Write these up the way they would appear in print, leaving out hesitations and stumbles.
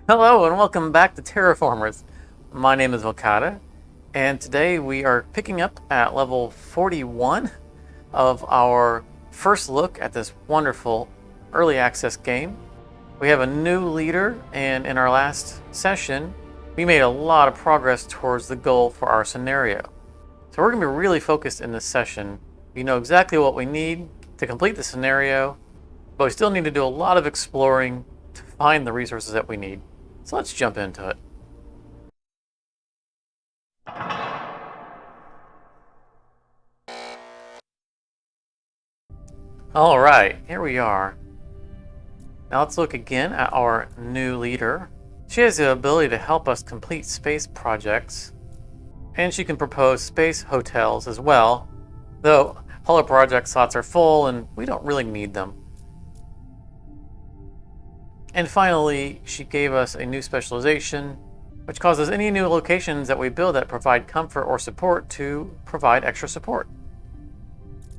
Hello and welcome back to Terraformers. My name is Okada, and today we are picking up at level 41 of our first look at this wonderful early access game. We have a new leader, and in our last session, we made a lot of progress towards the goal for our scenario. So we're going to be really focused in this session. We know exactly what we need to complete the scenario, but we still need to do a lot of exploring to find the resources that we need. So let's jump into it. All right, here we are. Now let's look again at our new leader. She has the ability to help us complete space projects, and she can propose space hotels as well, though all our project slots are full and we don't really need them. And finally, she gave us a new specialization, which causes any new locations that we build that provide comfort or support to provide extra support.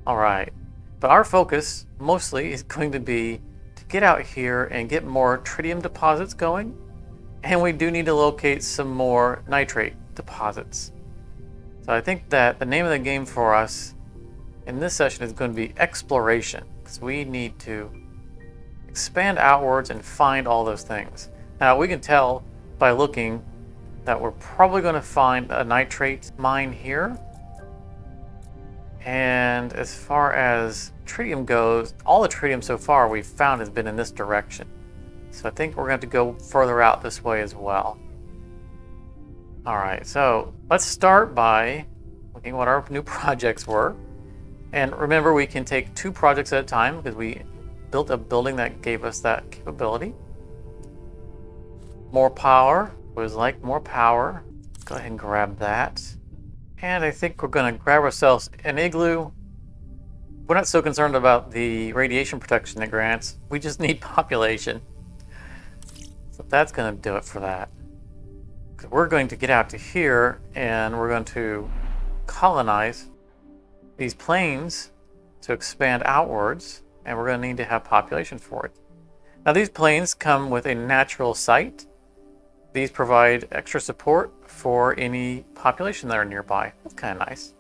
All right, but our focus mostly is going to be to get out here and get more tritium deposits going, and we do need to locate some more nitrate deposits. So I think that the name of the game for us in this session is going to be exploration, because we need to expand outwards and find all those things. Now we can tell by looking that we're probably going to find a nitrate mine here. And as far as tritium goes, all the tritium so far we've found has been in this direction. So I think we're going to have to go further out this way as well. All right, so let's start by looking at what our new projects were. And remember, we can take 2 projects at a time because we built a building that gave us that capability. More power was like more power. Go ahead and grab that. And I think we're going to grab ourselves an igloo. We're not so concerned about the radiation protection it grants. We just need population. So that's going to do it for that. We're going to get out to here and we're going to colonize these plains to expand outwards, and we're going to need to have population for it. Now these plains come with a natural site. These provide extra support for any population that are nearby. That's kind of nice.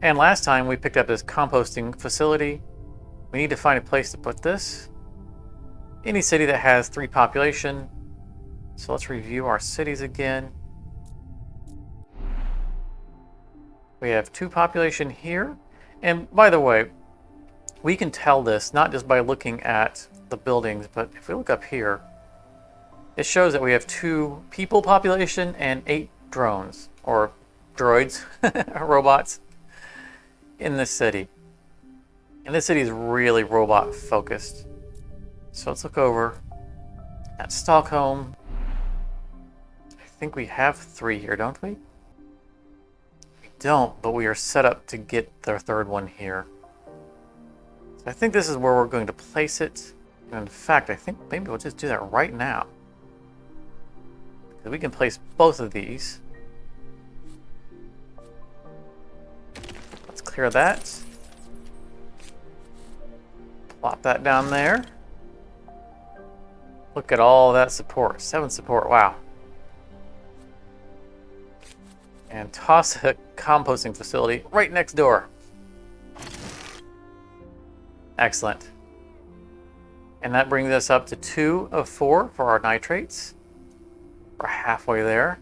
And last time we picked up this composting facility. We need to find a place to put this. Any city that has 3 population. So let's review our cities again. We have 2 population here. And by the way, we can tell this not just by looking at the buildings, but if we look up here, it shows that we have 2 people population and 8 drones, or droids, robots, in this city. And this city is really robot focused. So let's look over at Stockholm. I think we have 3 here, don't we? We don't, but we are set up to get the 3rd one here. So I think this is where we're going to place it. And in fact, I think maybe we'll just do that right now. Because we can place both of these. Let's clear that. Plop that down there. Look at all that support. 7 support, wow. And toss a composting facility right next door. Excellent. And that brings us up to 2 of 4 for our nitrates. We're halfway there.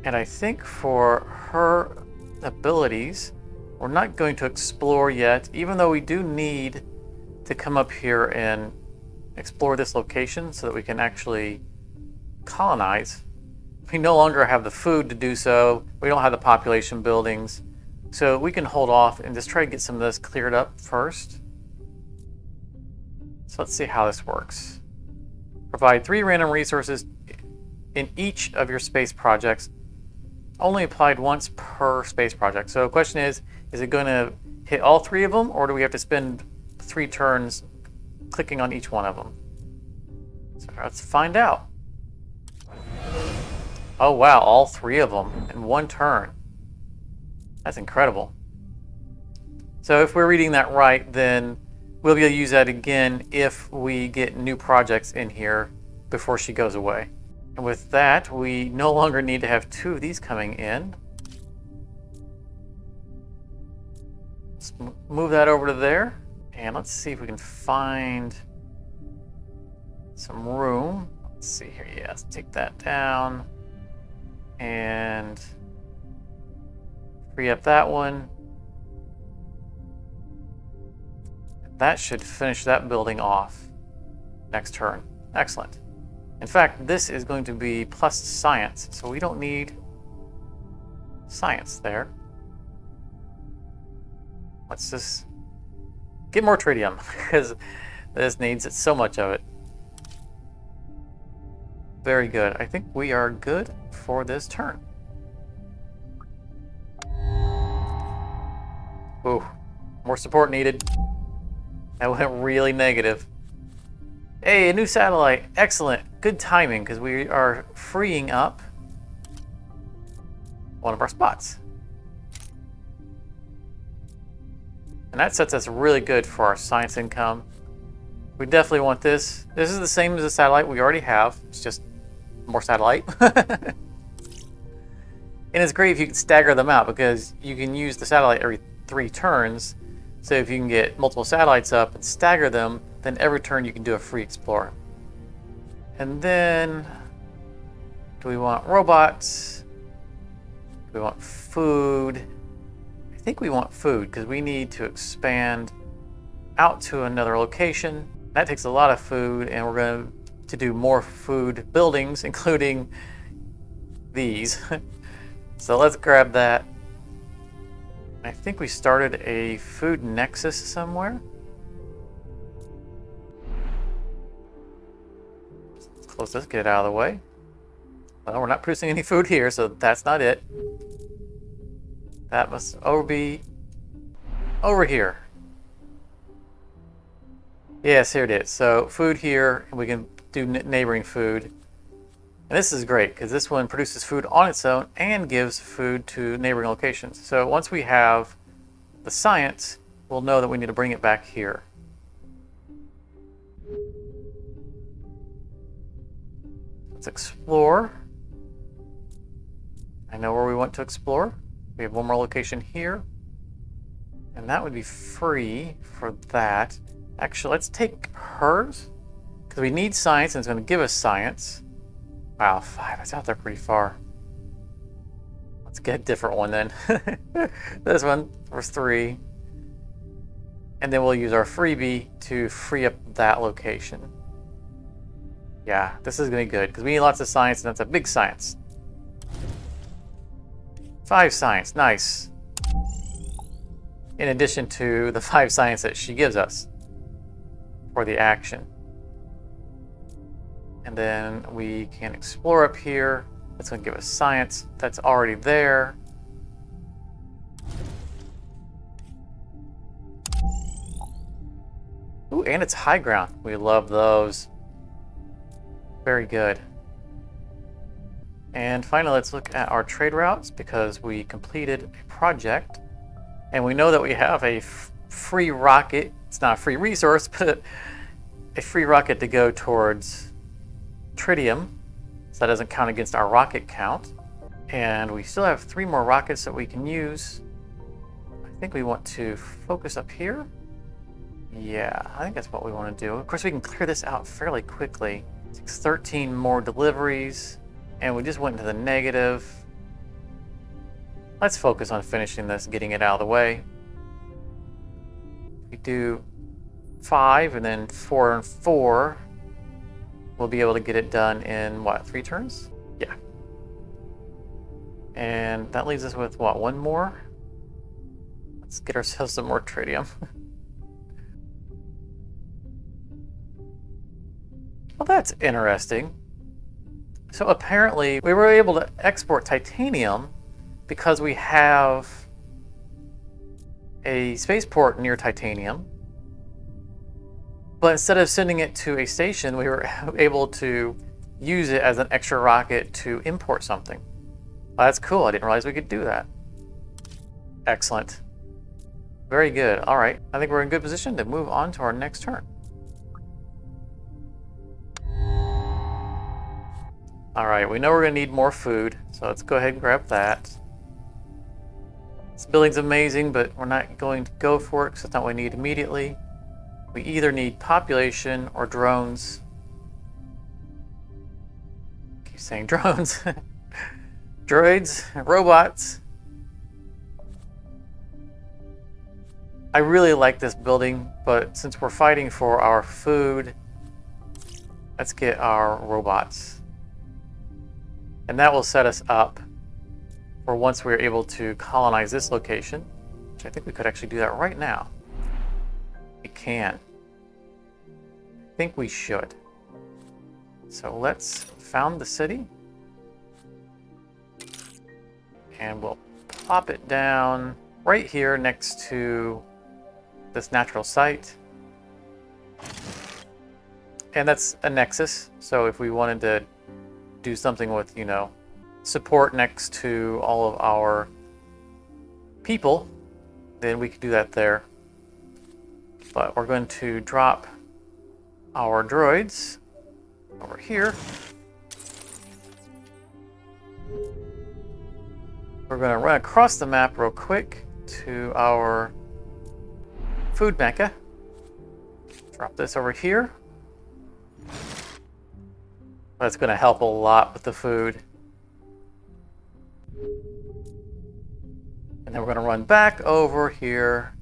And I think for her abilities, we're not going to explore yet, even though we do need to come up here and explore this location so that we can actually colonize. We no longer have the food to do so. We don't have the population buildings. So we can hold off and just try to get some of this cleared up first. So let's see how this works. Provide 3 random resources in each of your space projects. Only applied once per space project. So the question is it going to hit all 3 of them, or do we have to spend 3 turns clicking on each one of them? So let's find out. Oh wow, all 3 of them in 1 turn. That's incredible. So if we're reading that right, then we'll be able to use that again if we get new projects in here before she goes away. And with that, we no longer need to have 2 of these coming in. Let's move that over to there. And let's see if we can find some room. Let's see here. Yeah, let's take that down. And free up that one. That should finish that building off next turn. Excellent. In fact, this is going to be plus science, so we don't need science there. Let's just get more tritium, because this needs so much of it. Very good. I think we are good for this turn. Ooh, more support needed. That went really negative. Hey, a new satellite. Excellent. Good timing, because we are freeing up one of our spots. And that sets us really good for our science income. We definitely want this. This is the same as the satellite we already have. It's just more satellite. And it's great if you can stagger them out, because you can use the satellite every 3 turns. So if you can get multiple satellites up and stagger them, then every turn you can do a free explorer. And then, do we want robots? Do we want food? I think we want food, because we need to expand out to another location. That takes a lot of food, and we're going to do more food buildings, including these. So let's grab that. I think we started a food nexus somewhere. Let's close this, get it out of the way. Well, we're not producing any food here, so that's not it. That must be over here. Yes, here it is. So food here, and we can do neighboring food. And this is great, because this one produces food on its own and gives food to neighboring locations. So once we have the science, we'll know that we need to bring it back here. Let's explore. I know where we want to explore. We have one more location here. And that would be free for that. Actually, let's take hers, because we need science, and it's going to give us science. Wow, 5. That's out there pretty far. Let's get a different one then. This one for 3. And then we'll use our freebie to free up that location. Yeah, this is going to be good, because we need lots of science, and that's a big science. 5 science, nice. In addition to the 5 science that she gives us for the action. And then we can explore up here. That's going to give us science. That's already there. Ooh, and it's high ground. We love those. Very good. And finally, let's look at our trade routes, because we completed a project. And we know that we have a free rocket. It's not a free resource, but a free rocket to go towards tritium, so that doesn't count against our rocket count. And we still have 3 more rockets that we can use. I think we want to focus up here. Yeah, I think that's what we want to do. Of course, we can clear this out fairly quickly. It takes 13 more deliveries, and we just went into the negative. Let's focus on finishing this, getting it out of the way. We do 5 and then 4 and 4. We'll be able to get it done in, what, 3 turns? Yeah. And that leaves us with, what, 1 more? Let's get ourselves some more tritium. Well, that's interesting. So apparently we were able to export titanium because we have a spaceport near titanium. But instead of sending it to a station, we were able to use it as an extra rocket to import something. Well, that's cool. I didn't realize we could do that. Excellent. Very good. All right. I think we're in good position to move on to our next turn. All right. We know we're going to need more food, so let's go ahead and grab that. This building's amazing, but we're not going to go for it because it's not what we need immediately. We either need population or drones. Keep saying drones. Droids, robots. I really like this building, but since we're fighting for our food, let's get our robots. And that will set us up for once we're able to colonize this location, which I think we could actually do that right now. We can. I think we should. So let's found the city. And we'll plop it down right here next to this natural site. And that's a nexus. So if we wanted to do something with, you know, support next to all of our people, then we could do that there. But we're going to drop our droids over here. We're going to run across the map real quick to our food mecha. Drop this over here. That's going to help a lot with the food. And then we're going to run back over here.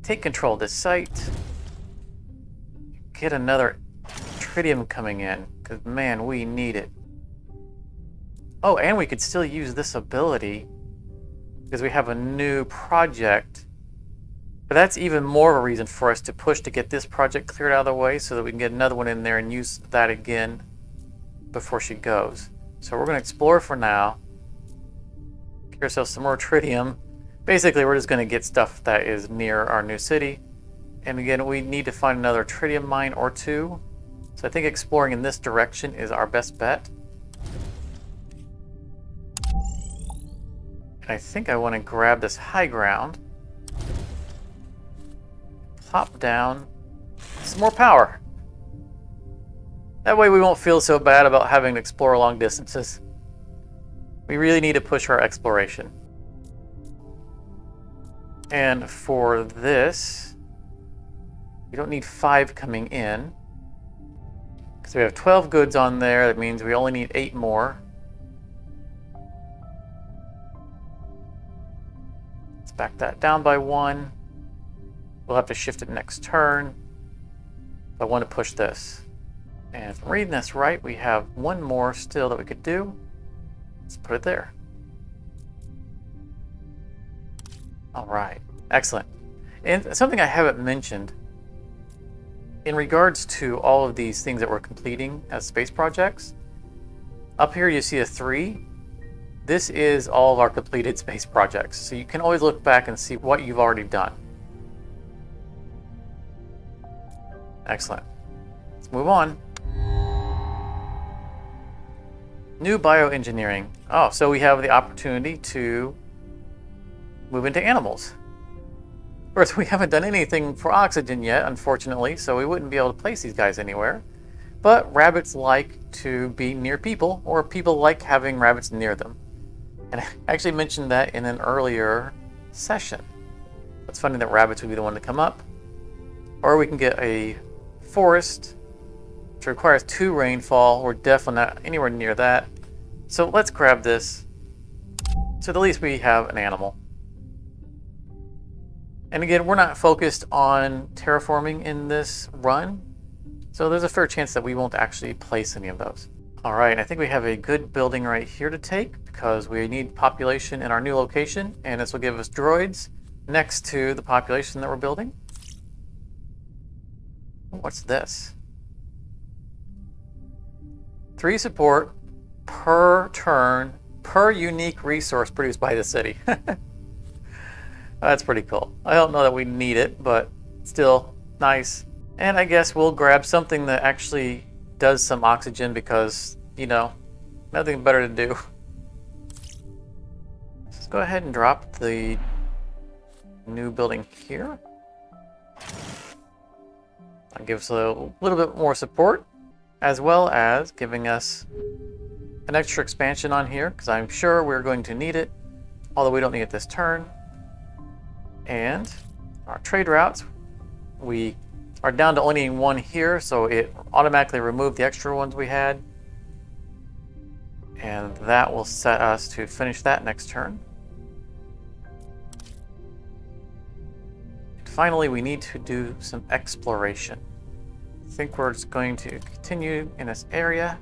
Take control of this site. Get another tritium coming in, because man, we need it. Oh, and we could still use this ability because we have a new project. But that's even more of a reason for us to push to get this project cleared out of the way so that we can get another one in there and use that again before she goes. So we're going to explore for now. Get ourselves some more tritium. Basically, we're just going to get stuff that is near our new city. And again, we need to find another tritium mine or two. So I think exploring in this direction is our best bet. And I think I want to grab this high ground. Pop down some more power. That way we won't feel so bad about having to explore long distances. We really need to push our exploration. And for this, we don't need 5 coming in. Because we have 12 goods on there, that means we only need 8 more. Let's back that down by 1. We'll have to shift it next turn. I want to push this. And if I'm reading this right, we have 1 more still that we could do. Let's put it there. All right, excellent. And something I haven't mentioned, in regards to all of these things that we're completing as space projects, up here you see a 3. This is all of our completed space projects. So you can always look back and see what you've already done. Excellent. Let's move on. New bioengineering. Oh, so we have the opportunity to move into animals. Of course, we haven't done anything for oxygen yet, unfortunately, so we wouldn't be able to place these guys anywhere. But rabbits like to be near people, or people like having rabbits near them. And I actually mentioned that in an earlier session. It's funny that rabbits would be the one to come up. Or we can get a forest, which requires 2 rainfall. We're definitely not anywhere near that. So let's grab this. So at least we have an animal. And again, we're not focused on terraforming in this run. So there's a fair chance that we won't actually place any of those. All right, I think we have a good building right here to take because we need population in our new location. And this will give us droids next to the population that we're building. What's this? 3 support per turn per unique resource produced by the city. That's pretty cool. I don't know that we need it, but still nice. And I guess we'll grab something that actually does some oxygen because, you know, nothing better to do. Let's go ahead and drop the new building here. That gives a little bit more support, as well as giving us an extra expansion on here, because I'm sure we're going to need it, although we don't need it this turn. And our trade routes, we are down to only one here, so it automatically removed the extra ones we had. And that will set us to finish that next turn. And finally, we need to do some exploration. I think we're just going to continue in this area.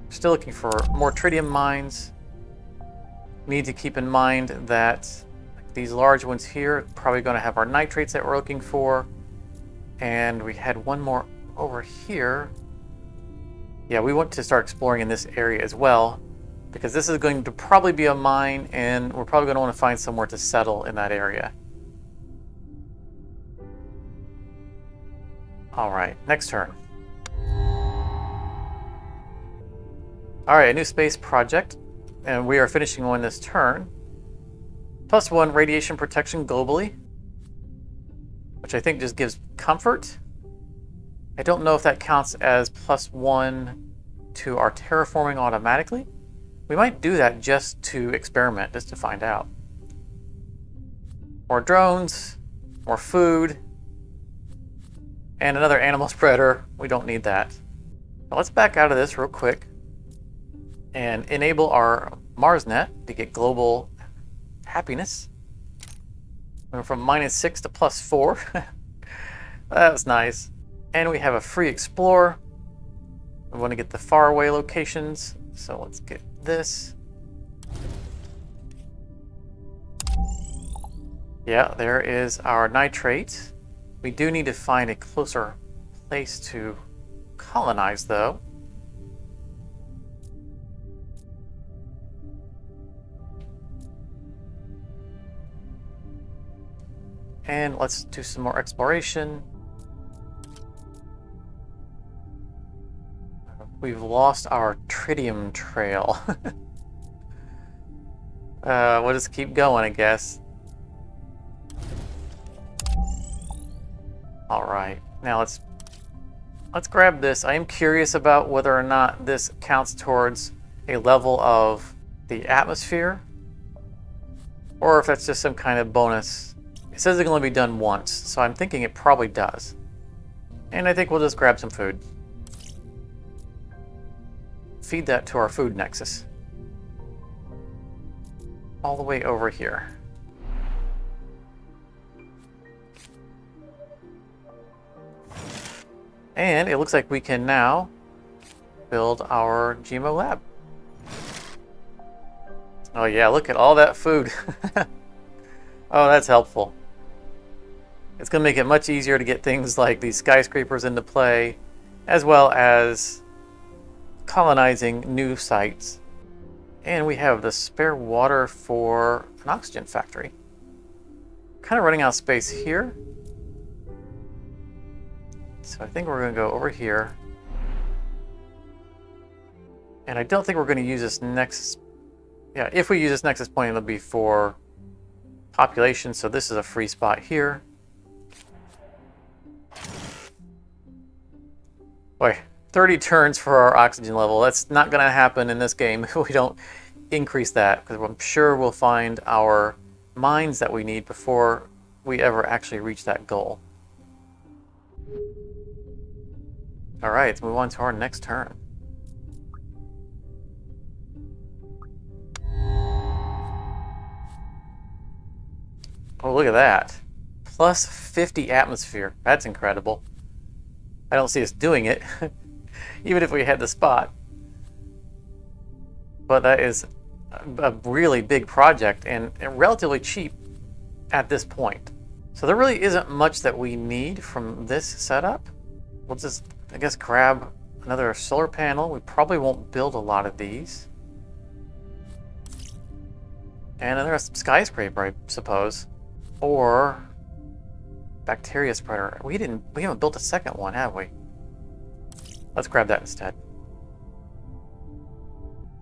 Still looking for more tritium mines. Need to keep in mind that these large ones here are probably going to have our nitrates that we're looking for. And we had one more over here. Yeah, we want to start exploring in this area as well, because this is going to probably be a mine, and we're probably going to want to find somewhere to settle in that area. All right, next turn. All right, a new space project, and we are finishing one this turn. +1 radiation protection globally, which I think just gives comfort. I don't know if that counts as +1 to our terraforming automatically. We might do that just to experiment, just to find out. More drones, more food, and another animal spreader. We don't need that. Now let's back out of this real quick and enable our MarsNet to get global happiness. We went from -6 to +4. That was nice. And we have a free explore. We want to get the faraway locations, so let's get this. Yeah, there is our nitrate. We do need to find a closer place to colonize, though. And let's do some more exploration. We've lost our tritium trail. We'll just keep going, I guess. All right, now let's grab this. I am curious about whether or not this counts towards a level of the atmosphere, or if that's just some kind of bonus. It says it can only be done once, so I'm thinking it probably does. And I think we'll just grab some food. Feed that to our food nexus. All the way over here. And it looks like we can now build our GMO lab. Oh yeah, look at all that food. Oh, that's helpful. It's going to make it much easier to get things like these skyscrapers into play, as well as colonizing new sites. And we have the spare water for an oxygen factory. Kind of running out of space here. So I think we're going to go over here. And I don't think we're going to use this nexus. Yeah, if we use this nexus point, it'll be for population. So this is a free spot here. Boy, 30 turns for our oxygen level. That's not going to happen in this game if we don't increase that, because I'm sure we'll find our mines that we need before we ever actually reach that goal. All right, let's move on to our next turn. Oh, look at that. Plus 50 atmosphere. That's incredible. I don't see us doing it, even if we had the spot. But that is a really big project and relatively cheap at this point. So there really isn't much that we need from this setup. We'll just, I guess, grab another solar panel. We probably won't build a lot of these. And another skyscraper, I suppose. Or bacteria spreader. We haven't built a second one, have we? Let's grab that instead.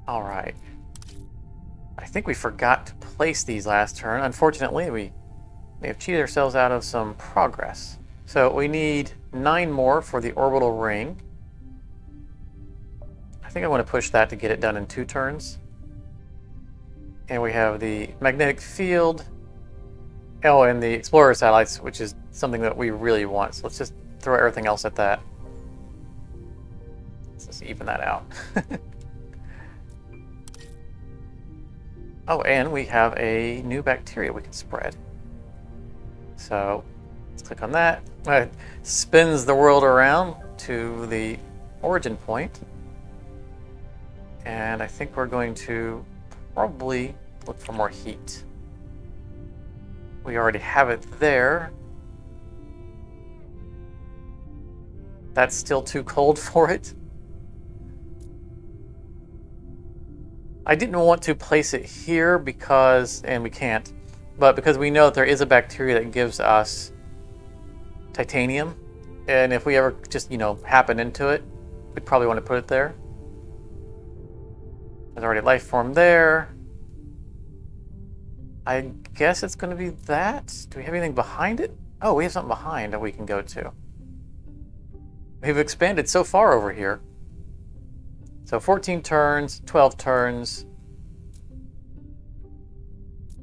All right. I think we forgot to place these last turn. Unfortunately, we may have cheated ourselves out of some progress. So we need 9 more for the orbital ring. I think I want to push that to get it done in 2 turns. And we have the magnetic field. Oh, and the explorer satellites, which is something that we really want. So let's just throw everything else at that. Let's just even that out. Oh, and we have a new bacteria we can spread. So let's click on that. It spins the world around to the origin point. And I think we're going to probably look for more heat. We already have it there. That's still too cold for it. I didn't want to place it here because, and we can't, but because we know that there is a bacteria that gives us titanium. And if we ever just, happen into it, we'd probably want to put it there. There's already a life form there. I guess it's going to be that. Do we have anything behind it? Oh, we have something behind that we can go to. We've expanded so far over here. So 14 turns, 12 turns.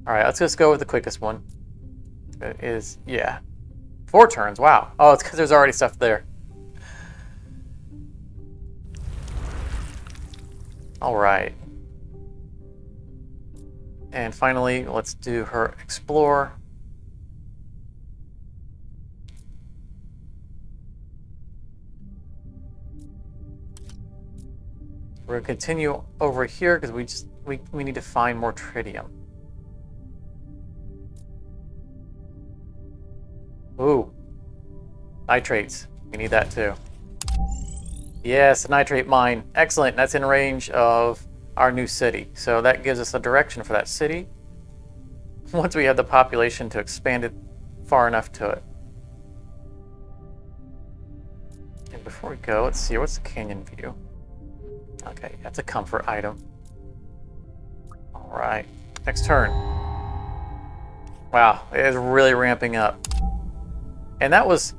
All right, let's just go with the quickest one. It is, 4 turns, wow. Oh, it's because there's already stuff there. All right. And finally, let's do her explore. We're gonna continue over here because we need to find more tritium. Ooh, nitrates. We need that too. Yes, a nitrate mine. Excellent. That's in range of our new city. So that gives us a direction for that city. Once we have the population to expand it far enough to it. And before we go, let's see, what's the canyon view? Okay, that's a comfort item. All right, next turn. Wow, it is really ramping up. And that was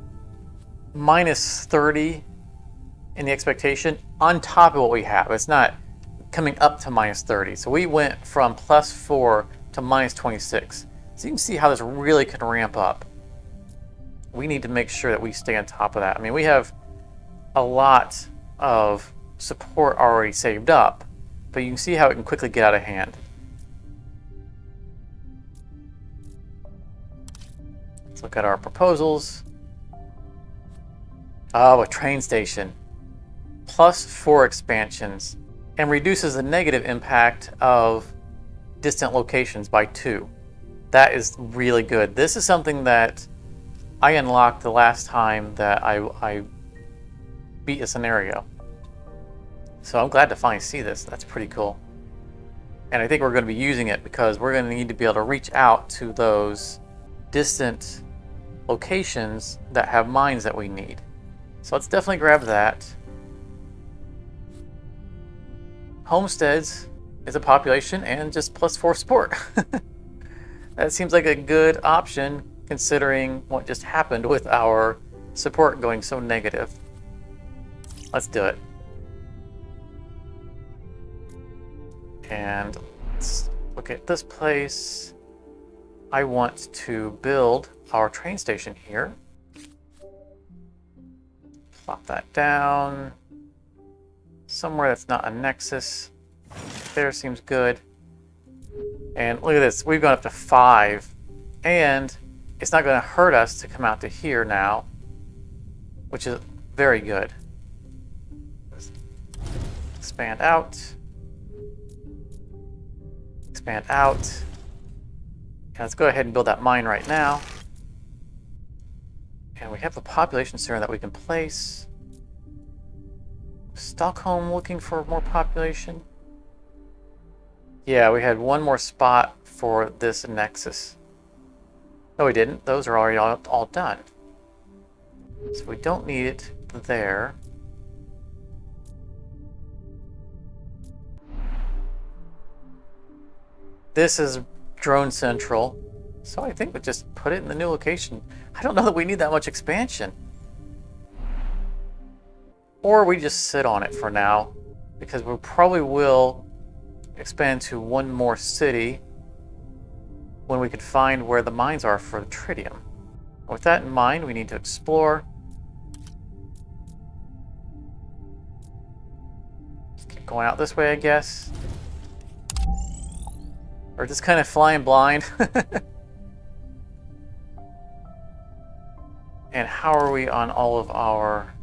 minus 30 in the expectation on top of what we have. It's not coming up to minus 30. So we went from plus 4 to minus 26. So you can see how this really can ramp up. We need to make sure that we stay on top of that. I mean, we have a lot of support already saved up, but you can see how it can quickly get out of hand. Let's look at our proposals. Oh, a train station. Plus 4 expansions and reduces the negative impact of distant locations by 2. That is really good. This is something that I unlocked the last time that I beat a scenario. So I'm glad to finally see this. That's pretty cool. And I think we're going to be using it because we're going to need to be able to reach out to those distant locations that have mines that we need. So let's definitely grab that. Homesteads is a population and just plus 4 support. That seems like a good option considering what just happened with our support going so negative. Let's do it. And let's look at this place. I want to build our train station here. Plop that down. Somewhere that's not a nexus. There seems good. And look at this, we've gone up to 5. And it's not going to hurt us to come out to here now, which is very good. Expand out. Expand out. And let's go ahead and build that mine right now. And we have the population center that we can place. Stockholm looking for more population. Yeah, we had one more spot for this nexus. No, we didn't. Those are already all done. So we don't need it there. This is Drone Central. So I think we just put it in the new location. I don't know that we need that much expansion. Or we just sit on it for now, because we probably will expand to one more city when we can find where the mines are for the tritium. With that in mind, we need to explore. Just keep going out this way, I guess. Or just kind of flying blind. And how are we on all of our...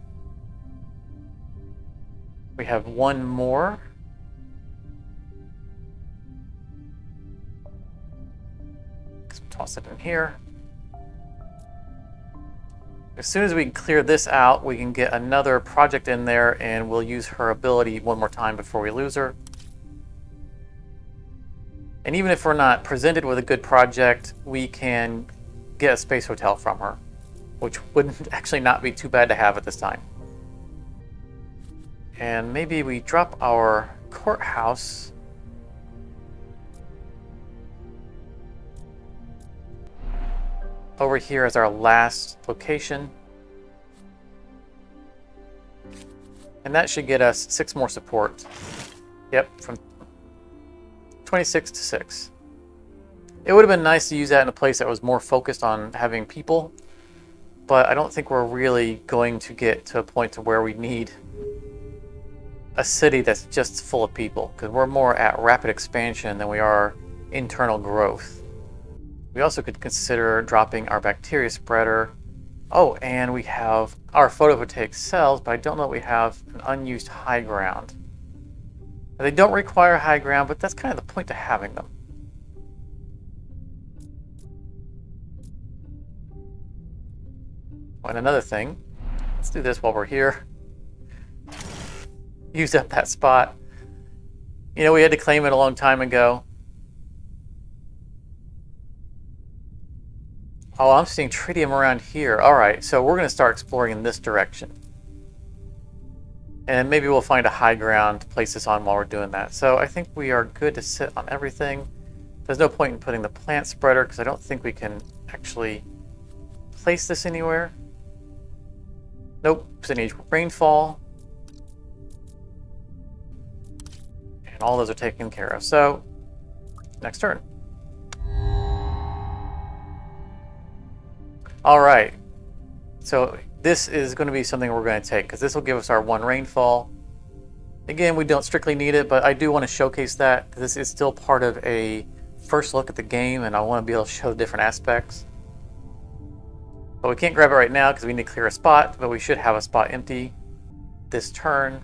We have one more. Toss it in here. As soon as we can clear this out, we can get another project in there, and we'll use her ability one more time before we lose her. And even if we're not presented with a good project, we can get a space hotel from her, which wouldn't actually not be too bad to have at this time. And maybe we drop our courthouse over here as our last location. And that should get us 6 more support. Yep, from 26 to 6. It would have been nice to use that in a place that was more focused on having people, but I don't think we're really going to get to a point to where we need a city that's just full of people, because we're more at rapid expansion than we are internal growth. We also could consider dropping our bacteria spreader. Oh, and we have our photovoltaic cells, but I don't know that we have an unused high ground. They don't require high ground, but that's kind of the point to having them. And another thing, let's do this while we're here. Use up that spot. You know, we had to claim it a long time ago. Oh, I'm seeing tritium around here. All right, so we're going to start exploring in this direction. And maybe we'll find a high ground to place this on while we're doing that. So I think we are good to sit on everything. There's no point in putting the plant spreader because I don't think we can actually place this anywhere. Nope, percentage rainfall. And all those are taken care of. So, next turn. All right, so this is going to be something we're going to take because this will give us our 1 rainfall. Again, we don't strictly need it, but I do want to showcase that. This is still part of a first look at the game, and I want to be able to show the different aspects. But we can't grab it right now because we need to clear a spot, but we should have a spot empty this turn.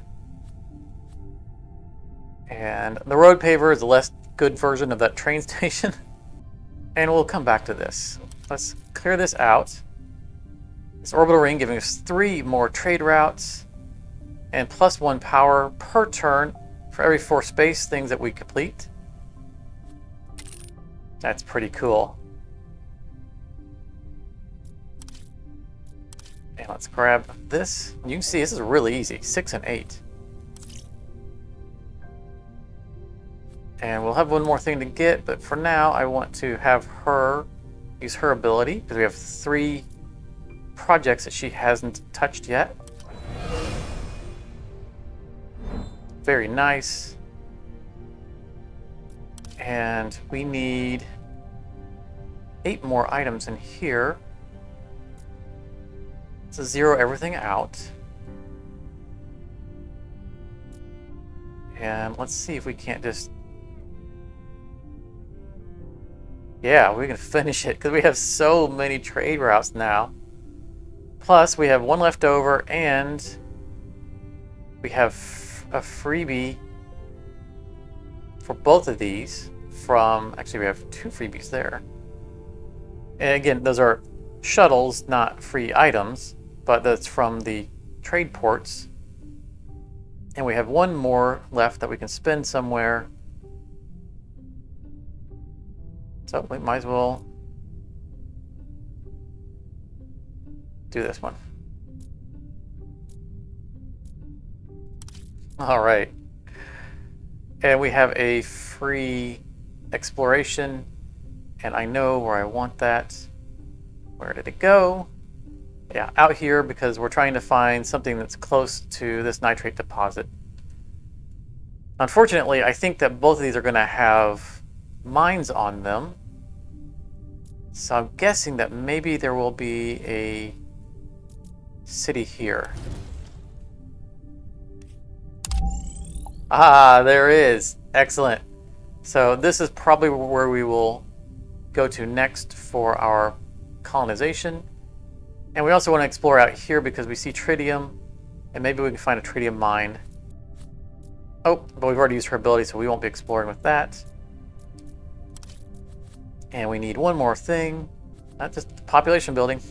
And the road paver is a less good version of that train station. And we'll come back to this. Let's clear this out. This orbital ring giving us 3 more trade routes and +1 power per turn for every 4 space things that we complete. That's pretty cool. And let's grab this. You can see this is really easy, 6 and 8. And we'll have one more thing to get, but for now I want to have her use her ability because we have 3 projects that she hasn't touched yet. Very nice. And we need 8 more items in here. So zero everything out. And let's see if we can't just... Yeah, we can finish it because we have so many trade routes now. Plus, we have 1 left over, and we have a freebie for both of these from... Actually, we have 2 freebies there. And again, those are shuttles, not free items, but that's from the trade ports. And we have 1 more left that we can spend somewhere. So we might as well do this one. All right. And we have a free exploration, and I know where I want that. Where did it go? Yeah, out here, because we're trying to find something that's close to this nitrate deposit. Unfortunately, I think that both of these are going to have mines on them. So I'm guessing that maybe there will be a city here. Ah, there is. Excellent. So this is probably where we will go to next for our colonization. And we also want to explore out here because we see tritium, and maybe we can find a tritium mine. Oh, but we've already used her ability, so we won't be exploring with that. And we need one more thing. Not just population building.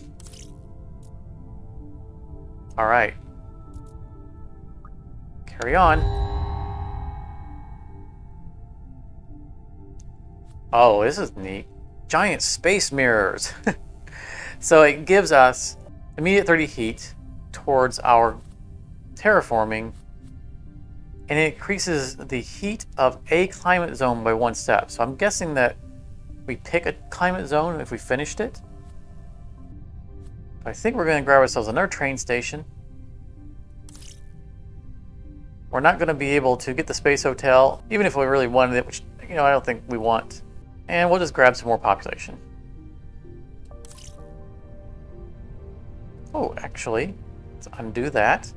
All right. Carry on. Oh, this is neat. Giant space mirrors. So it gives us immediate 30 heat towards our terraforming, and it increases the heat of a climate zone by 1 step. So I'm guessing that we pick a climate zone if we finished it. I think we're going to grab ourselves another train station. We're not going to be able to get the space hotel, even if we really wanted it, which, I don't think we want. And we'll just grab some more population. Oh, actually, let's undo that.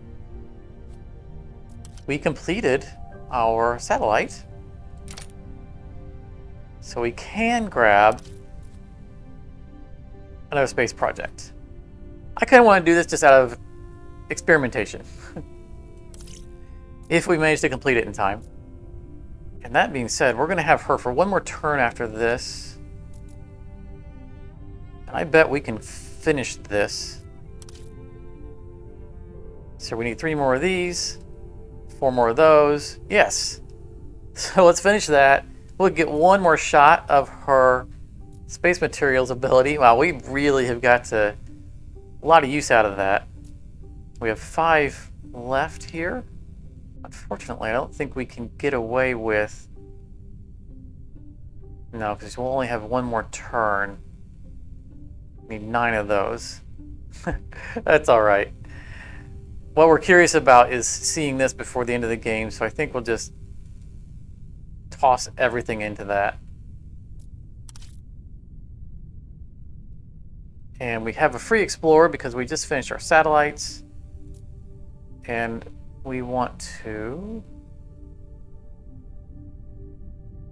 We completed our satellite. So we can grab another space project. I kind of want to do this just out of experimentation. If we manage to complete it in time. And that being said, we're going to have her for one more turn after this. And I bet we can finish this. So we need 3 more of these, 4 more of those. Yes. So let's finish that. We'll get one more shot of her space materials ability. Wow, we really have got a lot of use out of that. We have 5 left here. Unfortunately, I don't think we can get away with... No, because we'll only have 1 more turn. We need 9 of those. That's all right. What we're curious about is seeing this before the end of the game, so I think we'll just toss everything into that. And we have a free explorer because we just finished our satellites. And we want to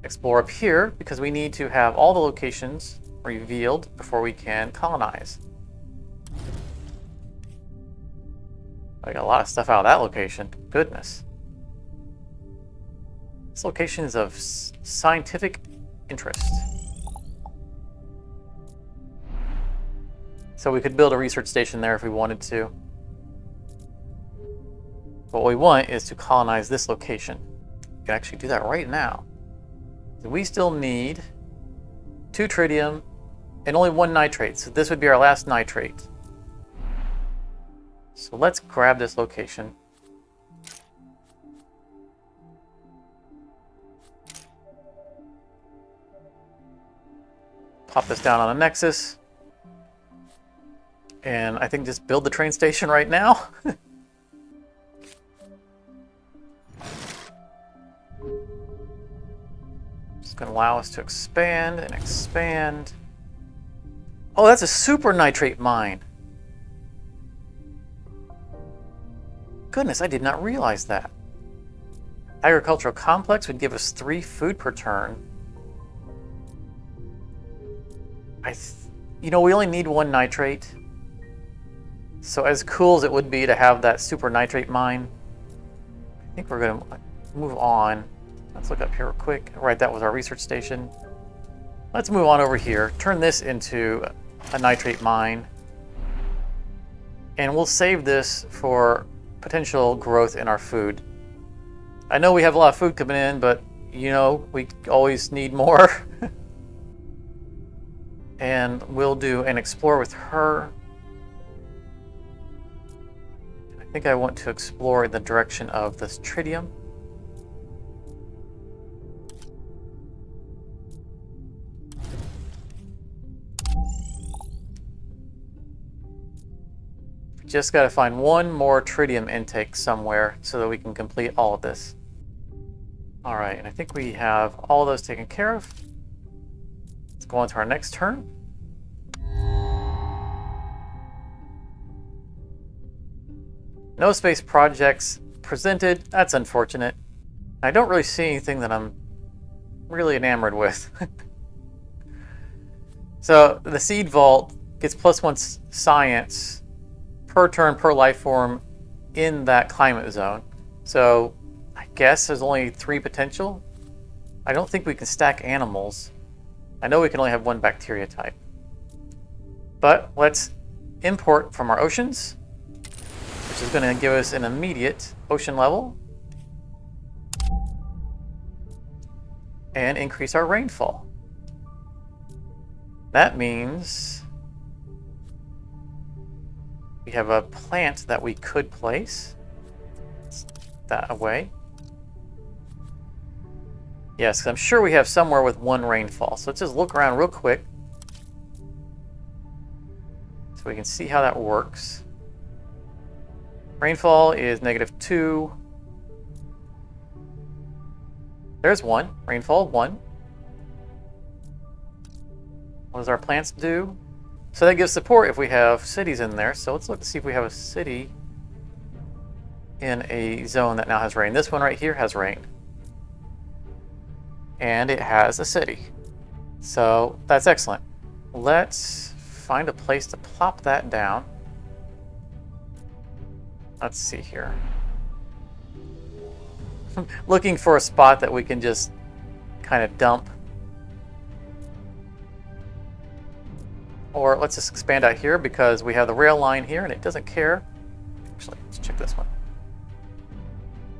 explore up here because we need to have all the locations revealed before we can colonize. I got a lot of stuff out of that location. Goodness. This location is of scientific interest. So we could build a research station there if we wanted to. What we want is to colonize this location. We can actually do that right now. We still need 2 tritium and only 1 nitrate. So this would be our last nitrate. So let's grab this location. Pop this down on a nexus. And I think just build the train station right now. Just going to allow us to expand and expand. Oh, that's a super nitrate mine. Goodness, I did not realize that. Agricultural complex would give us 3 food per turn. We only need 1 nitrate. So as cool as it would be to have that super nitrate mine, I think we're going to move on. Let's look up here real quick. Right, that was our research station. Let's move on over here. Turn this into a nitrate mine. And we'll save this for potential growth in our food. I know we have a lot of food coming in, but we always need more. And we'll do an explore with her. I think I want to explore in the direction of this tritium. just got to find one more tritium intake somewhere so that we can complete all of this. All right, and I think we have all of those taken care of. Let's go on to our next turn. No space projects presented. That's unfortunate. I don't really see anything that I'm really enamored with. So the seed vault gets +1 science per turn per life form in that climate zone. So I guess there's only 3 potential. I don't think we can stack animals. I know we can only have 1 bacteria type. But let's import from our oceans, which is going to give us an immediate ocean level and increase our rainfall. That means we have a plant that we could place. Let's put that away. Yes, I'm sure we have somewhere with 1 rainfall. So let's just look around real quick so we can see how that works. Rainfall is -2. There's 1. Rainfall 1. What does our plants do? So that gives support if we have cities in there. So let's look to see if we have a city in a zone that now has rain. This one right here has rain. And it has a city. So that's excellent. Let's find a place to plop that down. Let's see here. Looking for a spot that we can just kind of dump. Or let's just expand out here because we have the rail line here and it doesn't care. Actually, let's check this one.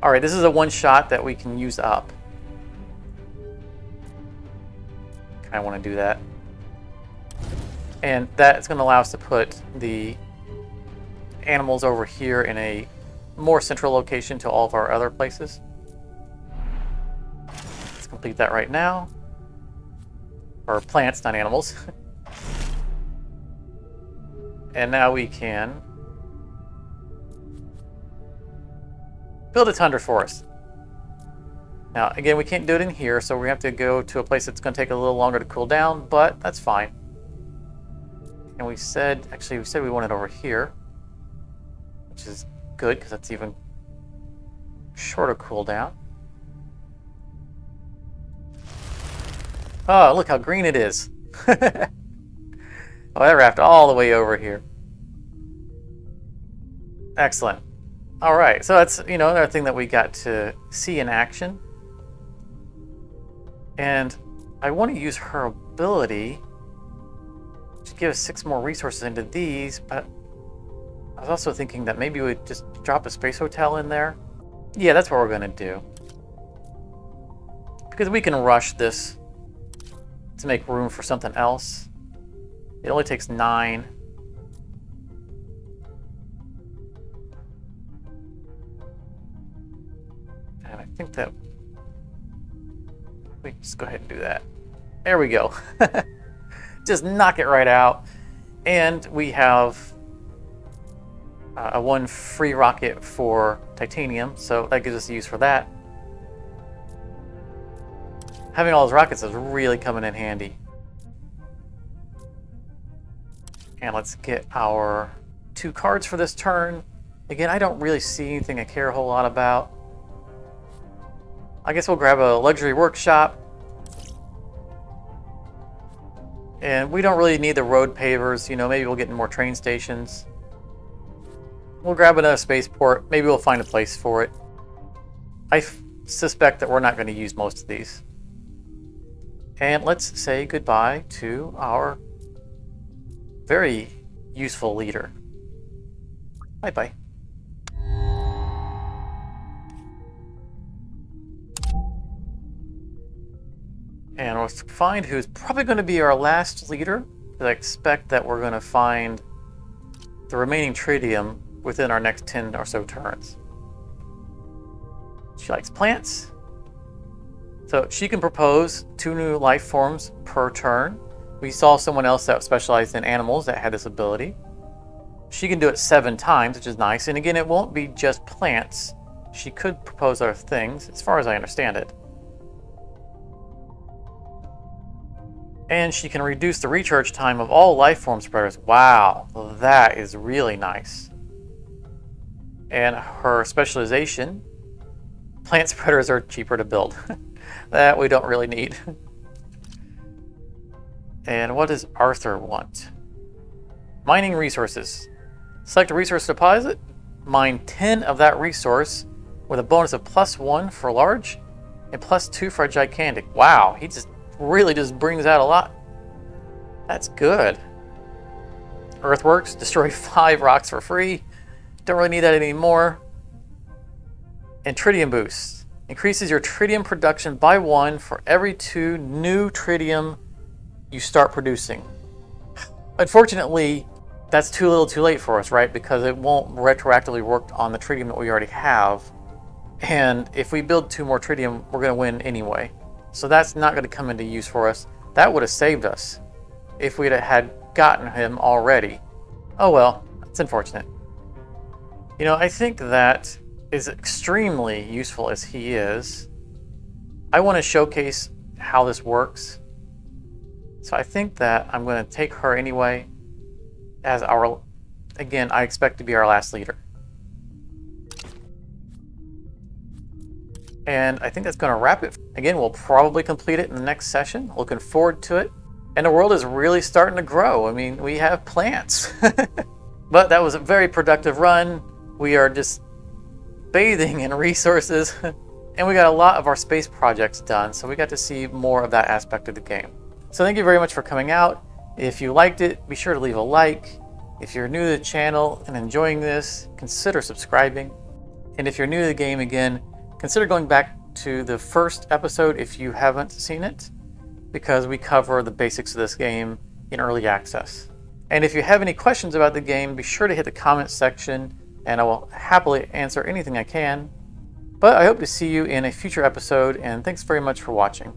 All right, this is a 1 shot that we can use up. Kind of want to do that. And that's going to allow us to put the animals over here in a more central location to all of our other places. Let's complete that right now. Or plants, not animals. And now we can build a tundra forest. Now, again, we can't do it in here, so we have to go to a place that's going to take a little longer to cool down, but that's fine. And we said we wanted over here, which is good because that's even shorter cooldown. Oh, look how green it is. Oh, that wrapped all the way over here. Excellent. All right, so that's another thing that we got to see in action. And I want to use her ability to give us 6 more resources into these, but I was also thinking that maybe we'd just drop a space hotel in there. Yeah, that's what we're going to do. Because we can rush this to make room for something else. It only takes 9. And I think that we just go ahead and do that. There we go. Just knock it right out. And we have a 1 free rocket for titanium, so that gives us a use for that. Having all those rockets is really coming in handy. And let's get our 2 cards for this turn. Again, I don't really see anything I care a whole lot about. I guess we'll grab a luxury workshop. And we don't really need the road pavers. Maybe we'll get more train stations. We'll grab another spaceport. Maybe we'll find a place for it. I suspect that we're not going to use most of these. And let's say goodbye to our very useful leader. Bye-bye. And let's find who's probably going to be our last leader. I expect that we're going to find the remaining tritium within our next 10 or so turns. She likes plants. So she can propose 2 new life forms per turn. We saw someone else that specialized in animals that had this ability. She can do it 7 times, which is nice. And again, it won't be just plants. She could propose other things, as far as I understand it. And she can reduce the recharge time of all life form spreaders. Wow, that is really nice. And her specialization, plant spreaders are cheaper to build. That we don't really need. And what does Arthur want? Mining resources. Select a resource deposit. Mine 10 of that resource with a bonus of +1 for large and +2 for a gigantic. Wow, he really just brings out a lot. That's good. Earthworks. Destroy 5 rocks for free. Don't really need that anymore. And tritium boost. Increases your tritium production by 1 for every 2 new tritium you start producing. Unfortunately, that's too little too late for us, right? Because it won't retroactively work on the tritium that we already have. And if we build 2 more tritium, we're going to win anyway. So that's not going to come into use for us. That would have saved us if we'd had gotten him already. Oh well, it's unfortunate. You know, I think that is extremely useful as he is. I want to showcase how this works. So I think that I'm going to take her anyway as our, again, I expect to be our last leader. And I think that's going to wrap it. Again, we'll probably complete it in the next session. Looking forward to it. And the world is really starting to grow. I mean, we have plants. But that was a very productive run. We are just bathing in resources. And we got a lot of our space projects done. So we got to see more of that aspect of the game. So thank you very much for coming out. If you liked it, be sure to leave a like. If you're new to the channel and enjoying this, consider subscribing. And if you're new to the game again, consider going back to the first episode if you haven't seen it, because we cover the basics of this game in early access. And if you have any questions about the game, be sure to hit the comment section and I will happily answer anything I can. But I hope to see you in a future episode, and thanks very much for watching.